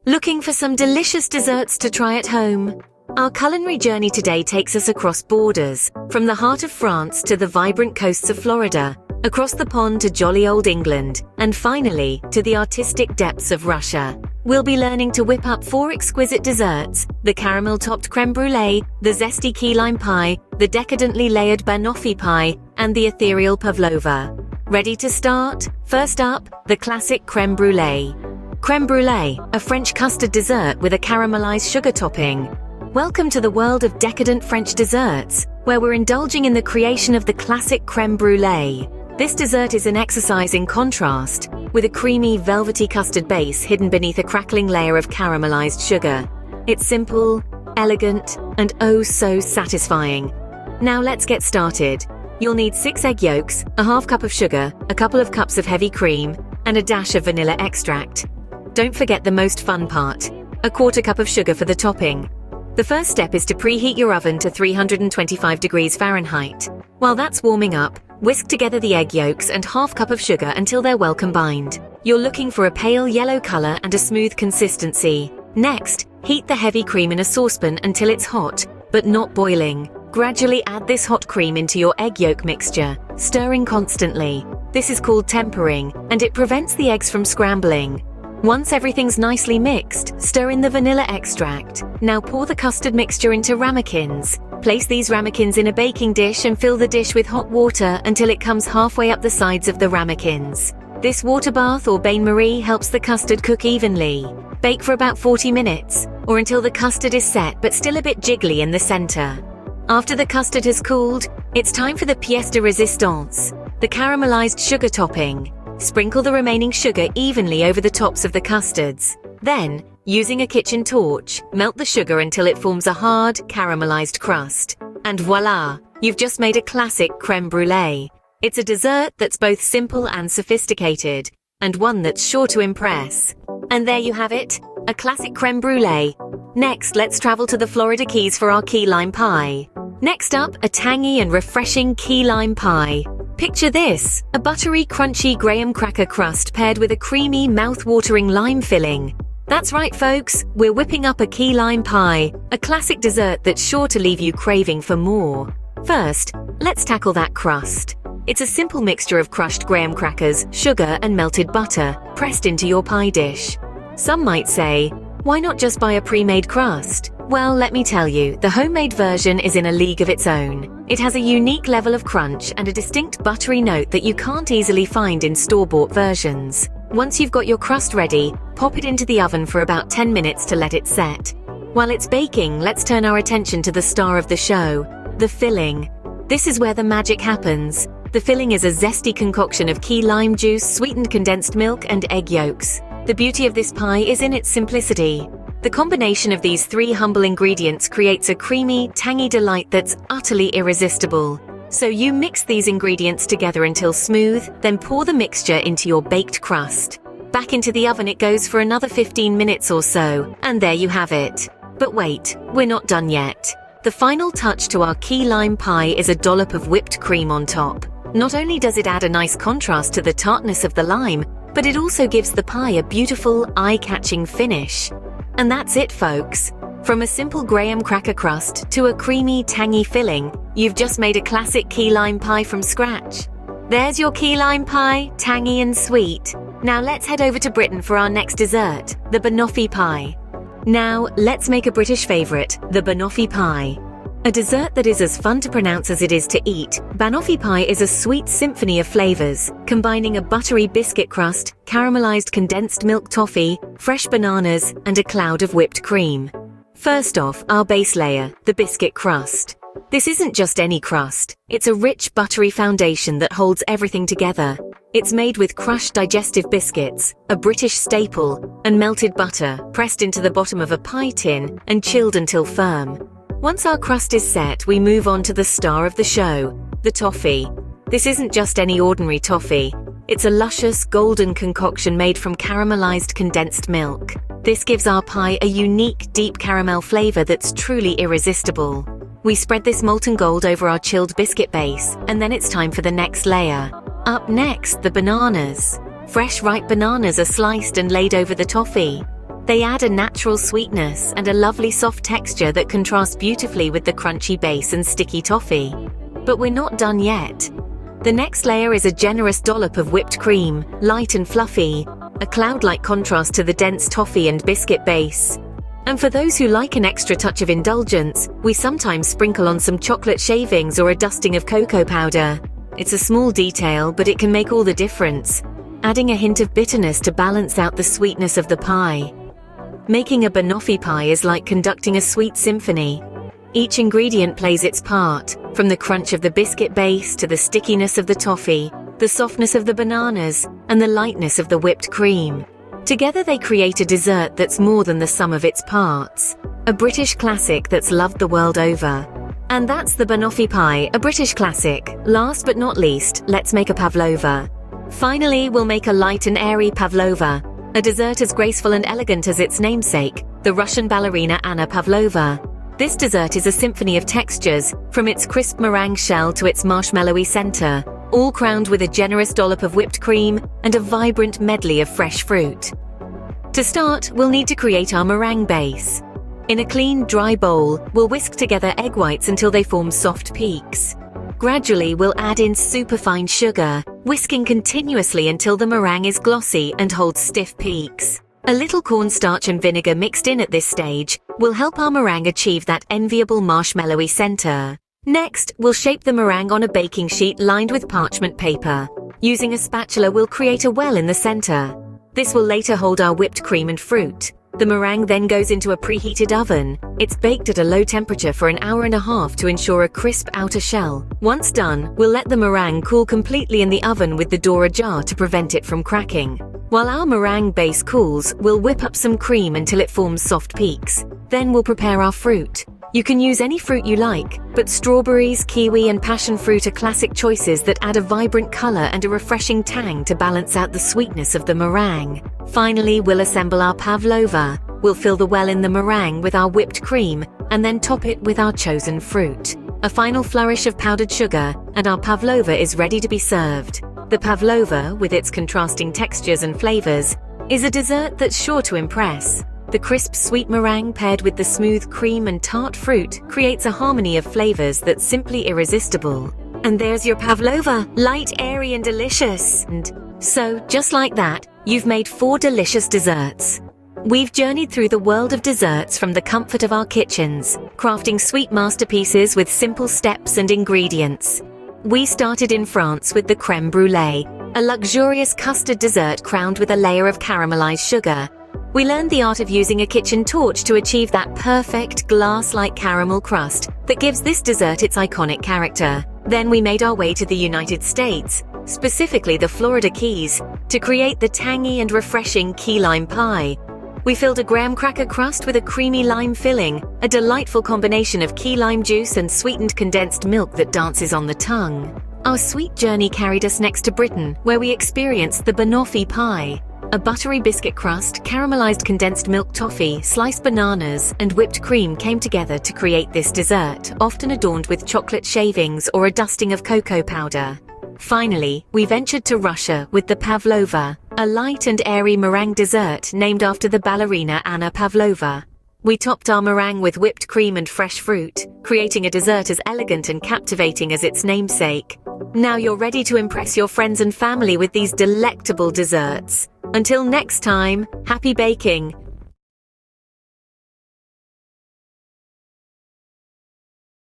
Looking for some delicious desserts to try at home? Our culinary journey today takes us across borders, from the heart of France to the vibrant coasts of Florida, across the pond to jolly old England, and finally, to the artistic depths of Russia. We'll be learning to whip up 4 exquisite desserts: the caramel-topped creme brulee, the zesty key lime pie, the decadently layered Boffi Pie, and the ethereal Pavlova. Ready to start? First up, the classic creme brulee. Creme brulee, a French custard dessert with a caramelized sugar topping. Welcome to the world of decadent French desserts, where we're indulging in the creation of the classic creme brulee. This dessert is an exercise in contrast, with a creamy, velvety custard base hidden beneath a crackling layer of caramelized sugar. It's simple, elegant, and oh so satisfying. Now let's get started. You'll need 6 egg yolks, a half cup of sugar, a couple of cups of heavy cream, and a dash of vanilla extract. Don't forget the most fun part, a quarter cup of sugar for the topping. The first step is to preheat your oven to 325 degrees Fahrenheit. While that's warming up, whisk together the egg yolks and half cup of sugar until they're well combined. You're looking for a pale yellow color and a smooth consistency. Next, heat the heavy cream in a saucepan until it's hot, but not boiling. Gradually add this hot cream into your egg yolk mixture, stirring constantly. This is called tempering, and it prevents the eggs from scrambling. Once everything's nicely mixed, stir in the vanilla extract. Now pour the custard mixture into ramekins. Place these ramekins in a baking dish and fill the dish with hot water until it comes halfway up the sides of the ramekins. This water bath or bain-marie helps the custard cook evenly. Bake for about 40 minutes, or until the custard is set but still a bit jiggly in the center. After the custard has cooled, it's time for the pièce de résistance, the caramelized sugar topping. Sprinkle the remaining sugar evenly over the tops of the custards. Then, using a kitchen torch, melt the sugar until it forms a hard, caramelized crust. And voila! You've just made a classic creme brulee. It's a dessert that's both simple and sophisticated, and one that's sure to impress. And there you have it, a classic creme brulee. Next, let's travel to the Florida Keys for our key lime pie. Next up, a tangy and refreshing key lime pie. Picture this, a buttery, crunchy graham cracker crust paired with a creamy, mouth-watering lime filling. That's right, folks, we're whipping up a key lime pie, a classic dessert that's sure to leave you craving for more. First, let's tackle that crust. It's a simple mixture of crushed graham crackers, sugar, and melted butter, pressed into your pie dish. Some might say, why not just buy a pre-made crust? Well, let me tell you, the homemade version is in a league of its own. It has a unique level of crunch and a distinct buttery note that you can't easily find in store-bought versions. Once you've got your crust ready, pop it into the oven for about 10 minutes to let it set. While it's baking, let's turn our attention to the star of the show, the filling. This is where the magic happens. The filling is a zesty concoction of key lime juice, sweetened condensed milk, and egg yolks. The beauty of this pie is in its simplicity. The combination of these 3 humble ingredients creates a creamy, tangy delight that's utterly irresistible. So you mix these ingredients together until smooth, then pour the mixture into your baked crust. Back into the oven it goes for another 15 minutes or so, and there you have it. But wait, we're not done yet. The final touch to our key lime pie is a dollop of whipped cream on top. Not only does it add a nice contrast to the tartness of the lime, but it also gives the pie a beautiful, eye-catching finish. And that's it, folks. From a simple graham cracker crust to a creamy, tangy filling, you've just made a classic key lime pie from scratch. There's your key lime pie, tangy and sweet. Now let's head over to Britain for our next dessert, the Boffi Pie. Now, let's make a British favorite, the Boffi Pie. A dessert that is as fun to pronounce as it is to eat, Boffi Pie is a sweet symphony of flavors, combining a buttery biscuit crust, caramelized condensed milk toffee, fresh bananas, and a cloud of whipped cream. First off, our base layer, the biscuit crust. This isn't just any crust. It's a rich, buttery foundation that holds everything together. It's made with crushed digestive biscuits, a British staple, and melted butter, pressed into the bottom of a pie tin and chilled until firm. Once our crust is set, we move on to the star of the show, the toffee. This isn't just any ordinary toffee. It's a luscious, golden concoction made from caramelized condensed milk. This gives our pie a unique, deep caramel flavor that's truly irresistible. We spread this molten gold over our chilled biscuit base, and then it's time for the next layer. Up next, the bananas. Fresh ripe bananas are sliced and laid over the toffee. They add a natural sweetness and a lovely soft texture that contrasts beautifully with the crunchy base and sticky toffee. But we're not done yet. The next layer is a generous dollop of whipped cream, light and fluffy, a cloud-like contrast to the dense toffee and biscuit base. And for those who like an extra touch of indulgence, we sometimes sprinkle on some chocolate shavings or a dusting of cocoa powder. It's a small detail, but it can make all the difference, adding a hint of bitterness to balance out the sweetness of the pie. Making a Boffi pie is like conducting a sweet symphony. Each ingredient plays its part, from the crunch of the biscuit base to the stickiness of the toffee, the softness of the bananas, and the lightness of the whipped cream. Together they create a dessert that's more than the sum of its parts. A British classic that's loved the world over. And that's the Boffi pie, a British classic. Last but not least, let's make a Pavlova. Finally, we'll make a light and airy Pavlova, a dessert as graceful and elegant as its namesake, the Russian ballerina Anna Pavlova. This dessert is a symphony of textures, from its crisp meringue shell to its marshmallowy center, all crowned with a generous dollop of whipped cream and a vibrant medley of fresh fruit. To start, we'll need to create our meringue base. In a clean, dry bowl, we'll whisk together egg whites until they form soft peaks. Gradually, we'll add in superfine sugar, whisking continuously until the meringue is glossy and holds stiff peaks. A little cornstarch and vinegar mixed in at this stage will help our meringue achieve that enviable marshmallowy center. Next, we'll shape the meringue on a baking sheet lined with parchment paper. Using a spatula, we'll create a well in the center. This will later hold our whipped cream and fruit. The meringue then goes into a preheated oven. It's baked at a low temperature for an hour and a half to ensure a crisp outer shell. Once done, we'll let the meringue cool completely in the oven with the door ajar to prevent it from cracking. While our meringue base cools, we'll whip up some cream until it forms soft peaks. Then we'll prepare our fruit. You can use any fruit you like, but strawberries, kiwi, and passion fruit are classic choices that add a vibrant color and a refreshing tang to balance out the sweetness of the meringue. Finally, we'll assemble our Pavlova. We'll fill the well in the meringue with our whipped cream and then top it with our chosen fruit. A final flourish of powdered sugar, and our Pavlova is ready to be served. The Pavlova, with its contrasting textures and flavors, is a dessert that's sure to impress. The crisp sweet meringue paired with the smooth cream and tart fruit creates a harmony of flavors that's simply irresistible. And there's your Pavlova, light, airy, and delicious. And so, just like that, you've made 4 delicious desserts. We've journeyed through the world of desserts from the comfort of our kitchens, crafting sweet masterpieces with simple steps and ingredients. We started in France with the Creme Brulee, a luxurious custard dessert crowned with a layer of caramelized sugar. We learned the art of using a kitchen torch to achieve that perfect glass-like caramel crust that gives this dessert its iconic character. Then we made our way to the United States, specifically the Florida Keys, to create the tangy and refreshing key lime pie. We filled a graham cracker crust with a creamy lime filling, a delightful combination of key lime juice and sweetened condensed milk that dances on the tongue. Our sweet journey carried us next to Britain, where we experienced the Boffi Pie. A buttery biscuit crust, caramelized condensed milk toffee, sliced bananas, and whipped cream came together to create this dessert, often adorned with chocolate shavings or a dusting of cocoa powder. Finally, we ventured to Russia with the Pavlova, a light and airy meringue dessert named after the ballerina Anna Pavlova. We topped our meringue with whipped cream and fresh fruit, creating a dessert as elegant and captivating as its namesake. Now you're ready to impress your friends and family with these delectable desserts. Until next time, happy baking